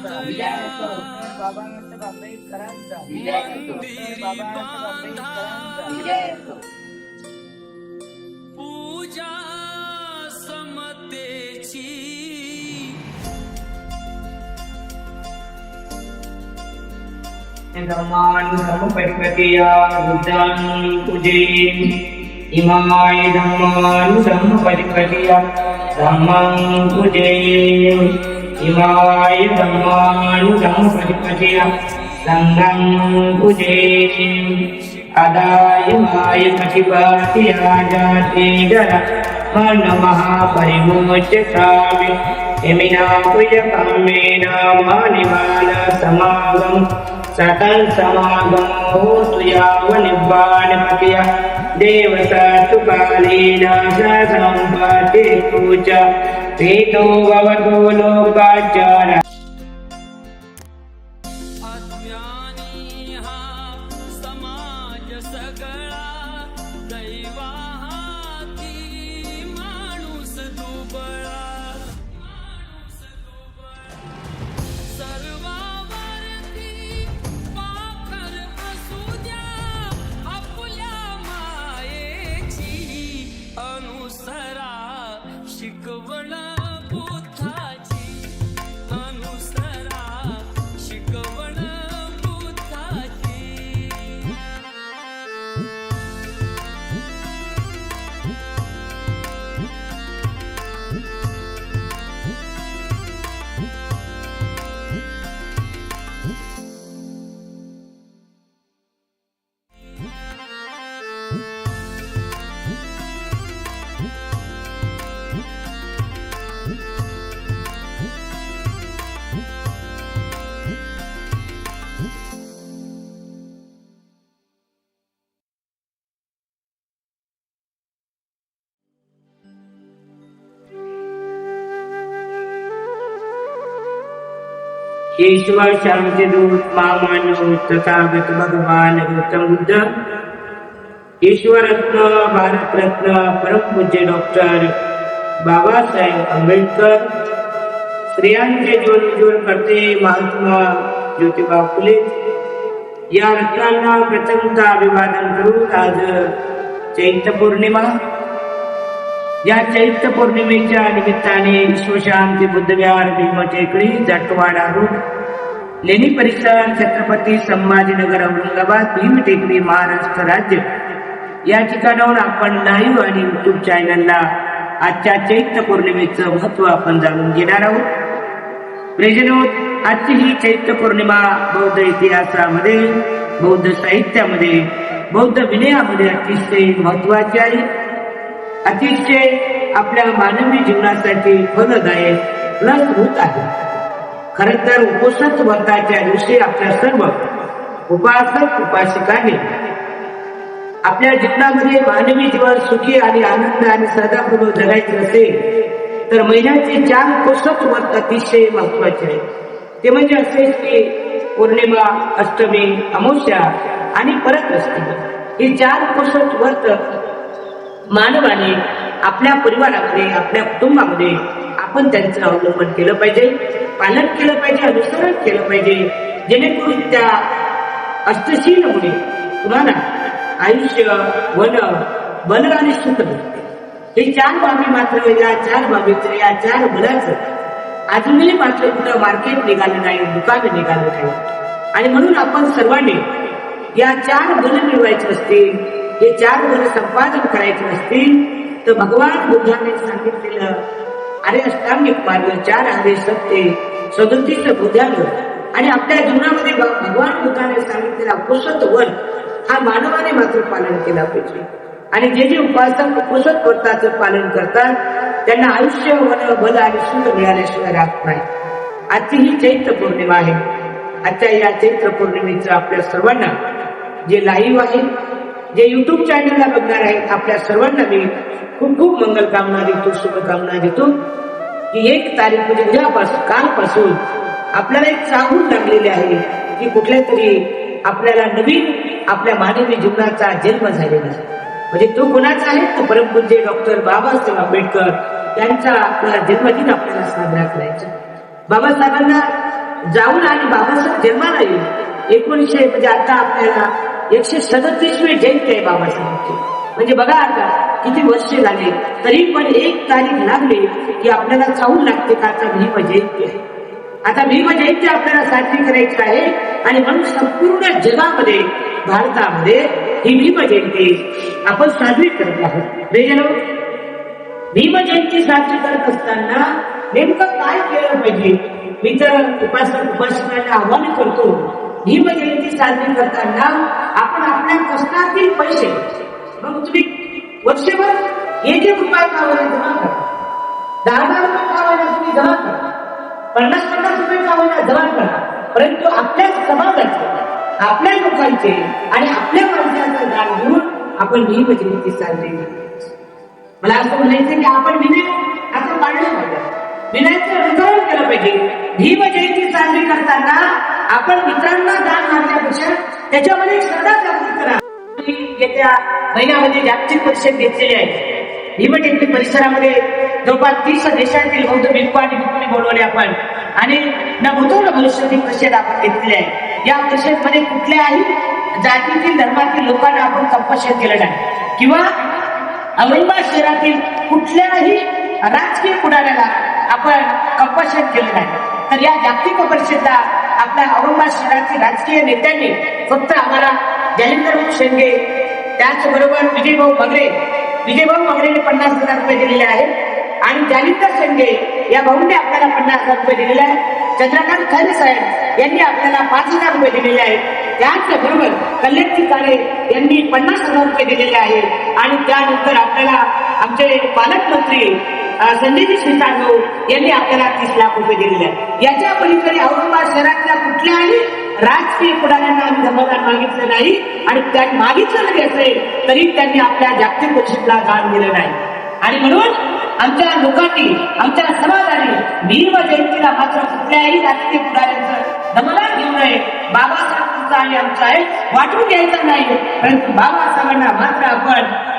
बाबांचा बाबांचा आंबेडकरांचा बाबांचा आंबेडकरांचा पूजा समतेची धम्मान् धम्मपरिपतिया बुद्धान् पूजे इमाय धम्मान् धम्मपरिपतिया धम्मं पूजे इमाय धम्मान् धम्मपरिपतिया संघं पूजे आदाय माय प्रतिपतिया जाते जरा मन महापरिमोचकामि यमिना पूजकामेना मानिमाल समागम सतल समागम होतु यावनिब्बाणपतिया देवसतुकालीन संपाते पूजा वेदो भवतो लोकाचार अज्ञानी हा समाज सगळा दैवा हाती माणूस दुबळा सर्वावरती पाखर असू द्या आपुल्या मायेची अनुसरा शिकवण बुद्धाची अनुसरा शिकवण बुद्धाची ईश्वर शांति दूत महामानव तथागत भगवान गौतम बुद्ध ईश्वर रत्न भारत रत्न परम पूज्य डॉक्टर बाबासाहेब आंबेडकर स्त्रियांचे जीवन उज्ज्वल करते महात्मा ज्योतिबा फुले या रत्नांना प्रथमतः अभिवादन करून आज चैत्र पौर्णिमा या चैत्र पौर्णिमेच्या निमित्ताने विश्वशांती बुद्धविहार भीमटेकडी जाटवाडा रोड लेणी परिसर छत्रपती संभाजीनगर औरंगाबाद भीमटेकडी महाराष्ट्र राज्य या ठिकाणाहून आपण लाईव्ह आणि युट्यूब चॅनलला आजच्या चैत्र पौर्णिमेचं महत्व आपण जाणून घेणार आहोत। प्रेजनोत आजची ही चैत्र पौर्णिमा बौद्ध इतिहासामध्ये बौद्ध साहित्यामध्ये बौद्ध विनयामध्ये अतिशय महत्वाची आहे, अतिशय आपल्या मानवी जीवनासाठी फलदायक प्लस होत आहे। खरं तर उपोषण व्रताच्या दिवशी आपल्या सर्व उपासक उपासिकांनी आपल्या जीवनामध्ये मानवी जीवन सुखी आणि आनंद आणि सदापूर्व जगायचे असेल तर महिन्याचे 4 उपोषण व्रत अतिशय महत्वाचे आहे। ते म्हणजे असे की पौर्णिमा, अष्टमी, अमावस्या आणि परत अष्टमी हे 4 उपोषण व्रत मानवाने आपल्या परिवारामध्ये आपल्या कुटुंबामध्ये आपण त्यांचं अवलंबन केलं पाहिजे, पालन केलं पाहिजे, अनुसरण केलं पाहिजे, जेणेकरून त्या अष्टशीलमुळे तुम्हाला आयुष्य वन बल आणि सुख मिळते। हे 4 बाबी मात्र या 4 बाबीचं या 4 बलाचं अजूनही मात्र कुठं मार्केट निघालं नाही, दुकान निघालं नाही आणि म्हणून आपण सर्वांनी या 4 बल मिळवायचे असतील, हे 4 बल संपादन करायचे असतील तर भगवान बुद्धाने सांगितलेलं अरे अष्टांगिक मार्ग 4 आदेश सत्य 37 बुद्धांग आणि आपल्या जीवनामध्ये भगवान बुद्धाने सांगितलेला उपोषण व्रत हा मानवाने मात्र पालन केला पाहिजे। आणि जे जे उपासक उपोषण व्रताचं पालन करतात त्यांना आयुष्य वन बल आणि सुख मिळाल्याशिवाय राहत नाही। आजची ही चैत्र पौर्णिमा आहे। आजच्या या चैत्र पौर्णिमेचं आपल्या सर्वांना जे लाईव्ह आहे, जे युट्यूब चॅनलला बघणार आहेत, आपल्या सर्वांना मी खूप खूप मंगल कामना देतो, शुभकामना देतो की 1 तारीख म्हणजे उद्यापासून कालपासून आपल्याला एक चाहूल लागलेली आहे की कुठल्या तरी आपल्याला नवीन आपल्या मानवी जीवनाचा जन्म झालेला आहे। म्हणजे तो कोणाचा आहे तर परमपूज्य डॉक्टर बाबासाहेब आंबेडकर यांचा आपला जन्मदिन आपल्याला साजरा करायचा। बाबासाहेबांना जाऊन आणि बाबासाहेब जन्माला येईल 1900 म्हणजे आता आपल्याला 137वी जयंती आहे बाबासाहेबांची. म्हणजे बघा आता किती वर्ष झाले तरी पण 1 तारीख लागली की आपल्याला चावून लागते का आता भीम जयंती आहे. आता भीम जयंती आपल्याला साजरी करायची आहे आणि म्हणून संपूर्ण जगामध्ये भारतामध्ये ही भीम जयंती आपण साजरी करत आहोत. भीम जयंती साजरी करत असताना नेमकं काय केलं पाहिजे मी तर उपासकांना आवाहन करतो. भीम जयंती साजरी करताना आपण आपल्या कष्टातील पैसे मग तुम्ही वर्षभर 1 रुपया का होईना जमा करा, 10 रुपये का होईना तुम्ही जमा करा, 50 रुपये का होईना जमा करा, परंतु आपल्या समाजाचे आपल्या लोकांचे आणि आपल्या माणसाचं दान घेऊन आपण भीम जयंती साजरी करतो. मला असं म्हणायचं की आपण विनय आता पाळलं पाहिजे, विनयाचं अनुकरण केलं पाहिजे. भीम जयंती साजरी करताना आपण मित्रांना दान मागण्यापेक्षा त्याच्यामध्ये श्रद्धा जागृत करा. येत्या महिन्यामध्ये जागतिक परिषद घेतलेली आहे. भीम जयंती परिसरामध्ये जवळपास 30 देशातील बौद्ध भिक्खू आणि भिक्खूंनी बोलवले आपण आणि नवतोल भविष्यातील परिषद आपण घेतलेली आहे. या परिषदेमध्ये कुठल्याही जातीतील धर्मातील लोकांना आपण कंपल्शन केलं नाही किंवा औरंगाबाद शहरातील कुठल्याही राजकीय पुढाऱ्याला आपण कंपल्शन केलं नाही. तर या जागतिक परिषदेला आपल्या औरंगाबाद शहरातील राजकीय नेत्यांनी फक्त आम्हाला जालिंदर शेंडगे त्याचबरोबर विजयभाऊ मगरेने 50,000 रुपये दिलेले आहेत आणि जालिंदर शेंडगे या भाऊंनी आपल्याला 50,000 रुपये दिलेले आहेत. चंद्रकांत खैरे साहेब यांनी आपल्याला 5,000 रुपये दिलेले आहेत. त्याचबरोबर कल्याणजी काळे यांनी 50,000 रुपये दिलेले आहेत आणि त्यानंतर आपल्याला आमचे पालकमंत्री संजयजी शिरसाट यांनी आपल्याला 30 लाख रुपये दिलेले आहेत. याच्या पलीकडे औरंगाबाद शहरातल्या कुठल्याही राजकीय पुढाऱ्यांना आम्ही धर्मदान मागितलं नाही आणि त्यांनी मागितलं जरी असेल तरी त्यांनी आपल्या जागतिक परिषदेला दान दिलं नाही. आणि म्हणून आमच्या लोकांनी आमच्या समाजाने भीम जयंतीला मात्र कुठल्याही राजकीय पुढाऱ्यांचं धर्मदान घेऊ नये. बाबासाहेबांचा आणि आमचा आहे वाटून घ्यायचं नाही, परंतु बाबासाहेबांना मात्र आपण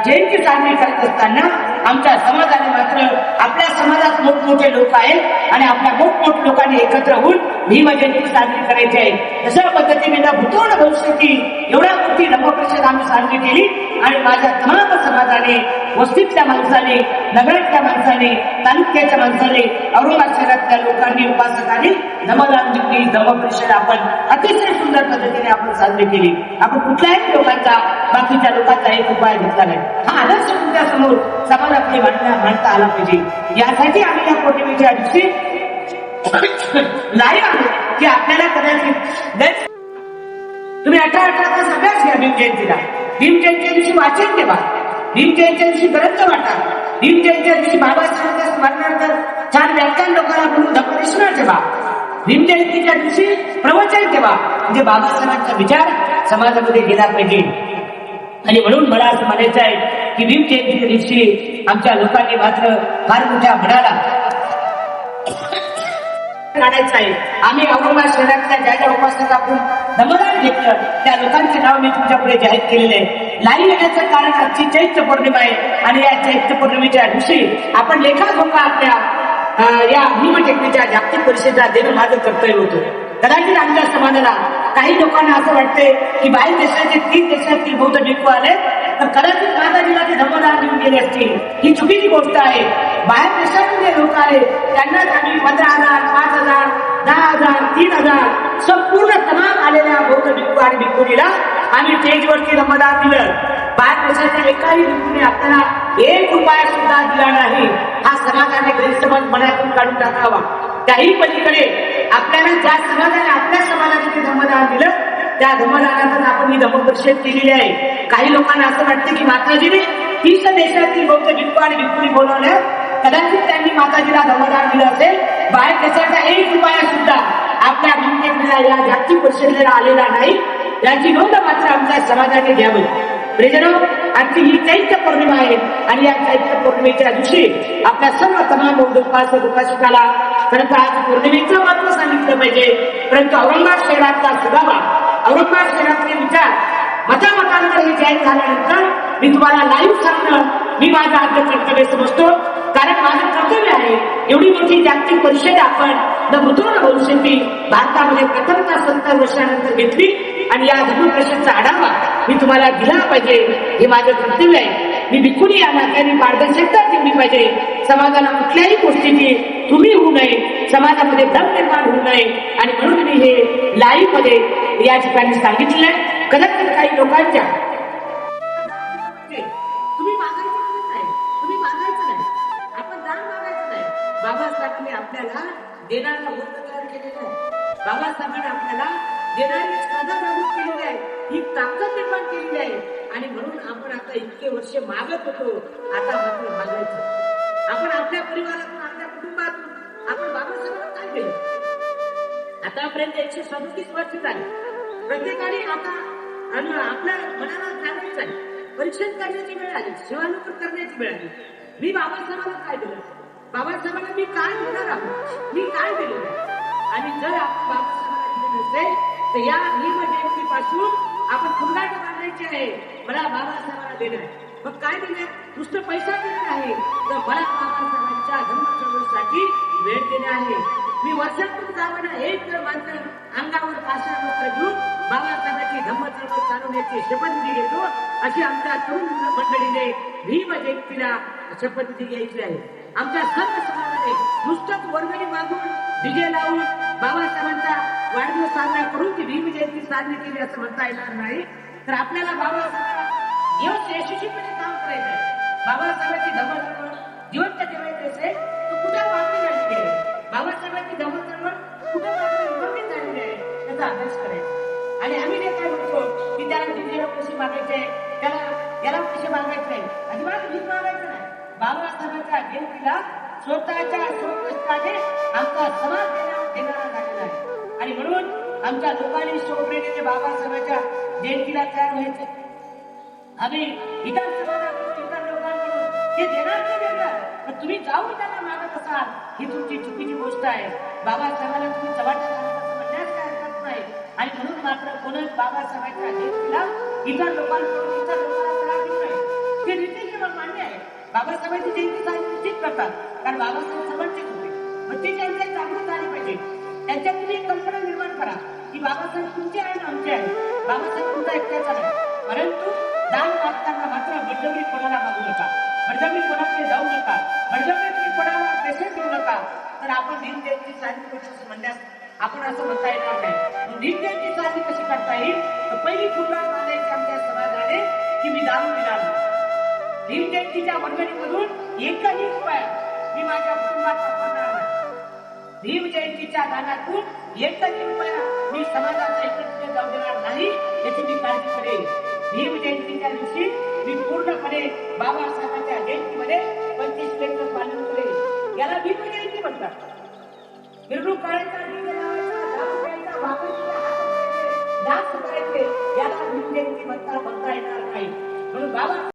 जयंती साजरी करत असताना आमच्या समाजाने मात्र आपल्या समाजात मोठमोठे लोक आहेत आणि आपल्या मोठमोठ्या लोकांनी एकत्र होऊन भीम जयंती साजरी करायची आहे. तशा पद्धतीने भूतोड भविष्याची एवढ्या मोठी नवपरिषद आम्ही साजरी केली आणि माझ्या तमाम समाजाने, वस्तीतल्या माणसाने, नगरातल्या माणसाने, तालुक्याच्या माणसाने, औरंगाबाद शहरातल्या लोकांनी, उपासकांनी नवदानची नवपरिषद आपण अतिशय सुंदर पद्धतीने आपण साजरी केली. आपण कुठल्याही लोकांचा बाकीच्या लोकांचा एक उपाय घेतला नाही. हा आदर्श तुमच्या समोर समाजाकडे मांडता आला पाहिजे. यासाठी आम्ही या पौर्णिमेच्या दिवशी लाईव्ह आलो की आपल्याला कदाचित तुम्ही 18 सगळ्याच घ्या भीम जयंतीला. भीम जयंतीच्या दिवशी वाचन ठेवा, भीम जयंतीच्या दिवशी ग्रंथ वाटा, भीम जयंतीच्या दिवशी बाबासाहेबांच्या स्मरणार्थ छान व्याख्यान लोकांना म्हणून धर्मदेशना ठेवा. भीम जयंतीच्या दिवशी प्रवचन ठेवा, म्हणजे बाबासाहेबांचा विचार समाजामध्ये गेला पाहिजे. आणि म्हणून मला असं म्हणायचं आहे की भीम जयंतीच्या दिवशी आमच्या लोकांनी मात्र फार मोठ्या म्हणाला काढायचं आहे. आम्ही औरंगाबाद शहरातल्या ज्या ज्या उपासकांकडून धर्मदान घेतलं त्या लोकांचे नाव मी तुमच्या पुढे जाहीर केलेले आहे. लाईव्ह येण्याचं कारण आजची चैत्र पौर्णिमा आहे आणि या चैत्र पौर्णिमेच्या दिवशी आपण लेखाजोखा आपल्या या भीम जयंतीच्या जागतिक परिषदेला देणं माझं कर्तव्य होतं. कदाचित आमच्या समाजाला काही लोकांना असं वाटतंय की बाहेर देशाचे 3 देशातील बौद्ध भिक्खू आले तर कदाचित माताजीला ते धर्मदान देऊन गेले असतील. ही चुकीची गोष्ट आहे. बाहेर देशातून जे लोक आले त्यांनाच आम्ही 15,000, 5,000, 10,000, 3,000 संपूर्ण तमाम आलेल्या बौद्ध भिक्खू आणि भिक्खुनीला आम्ही स्टेजवरती धर्मदान दिलं. बाहेर देशातील एकाही भिक्खूने आपल्याला 1 रुपया सुद्धा दिला नाही. हा समाजाने गैरसमज मनातून काढून टाकावा. त्याही पलीकडे आपल्याला ज्या समाजाने आपल्या समाजाने ते धर्मदान दिलं त्या धर्मदानातच आपण ही धर्मपरिषद केलेली आहे. काही लोकांना असं वाटतं की माताजीने 30 देशातील बौद्ध भिक्खू आणि भिक्खुनी बोलवल्या, कदाचित त्यांनी माताजीला धर्मदान दिलं असेल. बाहेर देशाचा 1 रुपया सुद्धा आपल्या भीमकेंद्रीला या जागतिक परिषदेला आलेला नाही. याची नोंद मात्र आमच्या समाजाने घ्यावी. प्रियजनो, आजची ही चैत्र पौर्णिमा आहे आणि या चैत्र पौर्णिमेच्या दिवशी आपल्या सर्व तमाम उपासक उपासिकाला खरं तर आज पौर्णिमेचं महत्व सांगितलं पाहिजे. परंतु औरंगाबाद शहरातला सुगावा, औरंगाबाद शहरातले विचार मतामतांतर हे जाहीर झाल्यानंतर मी तुम्हाला लाईव्ह सांगणं मी माझं आद्य कर्तव्य समजतो. कारण माझं कर्तव्य आहे. एवढी मोठी जागतिक परिषद आपण न मृदू न भविष्यती भारतामध्ये प्रथमतः 70 वर्षानंतर घेतली आणि या धर्म परिषदचा आढावा मी तुम्हाला दिला पाहिजे, हे माझं कर्तव्य आहे. मी भिकुनी या नात्याने पारदर्शकता ठेवली पाहिजे. समाजाला कुठल्याही गोष्टीची तुम्ही होऊ नये, समाजामध्ये भ्रम निर्माण होऊ नये आणि म्हणून मी हे लाईव्ह मध्ये या ठिकाणी सांगितलंय. कदाचित काही लोकांच्या तुम्ही मागायचं नाही, तुम्ही मागायचं नाही, आपण दान मागायचं नाही. बाबासाहेबांनी आपल्याला देणारा वर्ग तयार केलेला आहे. बाबासाहेबांनी आपल्याला देणारी स्पर्धा जागृत केलेली आहे, ही ताकद निर्माण केलेली आहे. आणि म्हणून आपण आता इतके वर्ष मागत होतो, आता मात्र मागायचं. आपण आपल्या परिवारातून, आपल्या कुटुंबातून आपण बाबासाहेबांना काय केलं? आतापर्यंत 137 वर्ष झाली. प्रत्येकाने आता आपल्या मनाला जागायचं आहे, परीक्षण करण्याची वेळ आली, सेवानुकूल करण्याची वेळ आली. मी बाबासाहेबांना काय दिलं? बाबासाहेबांना मी काय देणार आहोत? मी काय दिलं? आणि जर आपण बाबासाहेबांना दिलं नसेल तर या भीम जयंतीपासून आपण फुलगाट बांधायची आहे. मला बाबासाहेबांना देणं आहे. मग काय दिलं? नुसतं पैसा देणं आहे, तर मला बाबासाहेबांच्या धर्मचळवळीसाठी वेळ देणं आहे. मी वर्षातून गावाला एक तर मात्र अंगावर काशा वस्त्र घेऊन बाबासाहेबांची धम्मचळवळ चालवण्याची शपथ घेतो. अशी आमच्या तरुण मंडळीने भीम जयंतीला शपथ घ्यायची आहे. आमच्या सर्व समाजाने नुसतंच वर्गणी मागून डीजे लावून बाबासाहेबांचा वाढदिवस साजरा करून ती भीम जयंती साजरी केली असं म्हणता येणार नाही. तर आपल्याला बाबासाहेबांना यशस्वीपणे काम करायचं आहे. बाबासाहेबांची धम्मचळवळ जिवंत ठेवायची असेल तर कुठं मागणी झालेली आहे? बाबासाहेबांची धम्मचळवळ कुठं मागणी झालेली आहे? त्याचा अभ्यास करायचा. आणि आम्ही जे काय म्हणतो की त्याला डीजेला पैसे मागायचे, याला पैसे मागायचे नाही, अजिबात भीक मागायचं नाही. बाबासाहेबांच्या जयंतीला स्वतःच्या स्वकष्टाने आमचा समाज देणारा झालेला आहे. आणि म्हणून आमच्या लोकांनी स्वप्रेरणेने बाबासाहेबांच्या जयंतीला तयार व्हायचे. आम्ही इतर समाजाकडून, इतर लोकांकडून हे देणार नाही वेगळं, पण तुम्ही जाऊन त्यांना मागत असाल ही तुमची चुकीची गोष्ट आहे. बाबासाहेबांना तुम्ही चव्हाट्यात आणत असं म्हणण्यास काय हरकत नाही. आणि म्हणून मात्र कोणच बाबासाहेबांच्या जयंतीला इतर लोकांकडून, इतर लोकांना त्रास देऊ नये. ते रीतीने मग मान्य आहे. बाबासाहेबांची जयंती साजरी निश्चित करतात, कारण बाबासाहेब सर्वांचेच होते. मग ते त्यांच्या जागृत झाली पाहिजे. त्यांच्यात तुम्ही एक कल्पना निर्माण करा की बाबासाहेब तुमचे आहे ना आमचे आहे. बाबासाहेब तुमचा एकट्याचा नाही. परंतु दान मागताना मात्र बळजबरी कोणाला मागू नका, बळजबरी कोणाकडे जाऊ नका, बळजबरी तुम्ही कोणाला पेशंट देऊ नका. तर आपण भीम जयंती साजरी करू म्हणण्यास आपण असं म्हणता येणार नाही. भीम जयंती साजरी कशी करता येईल? तर पहिली फुलगाड बांधायची आमच्या समाजाने की मी दान देणार नाही. भीम जयंतीच्या वर्गणीमधून एकही रुपया मी माझ्या कुटुंबात वापरणार नाही. भीम जयंतीच्या दानातून एकही रुपया मी समाजाचा एकत्र जाऊ देणार नाही, याची मी काळजी करेन. भीम जयंतीच्या दिवशी मी पूर्णपणे बाबासाहेबांच्या जयंतीमध्ये 25 पेचं पालन करेन. याला भीम जयंती म्हणतात. मिरवणूक काढायचा, डीजे लावायचा, दारू प्यायचा, भाकरीच्या हातात डान्स करायचे, याला भीम जयंती म्हणता येणार नाही. म्हणून बाबा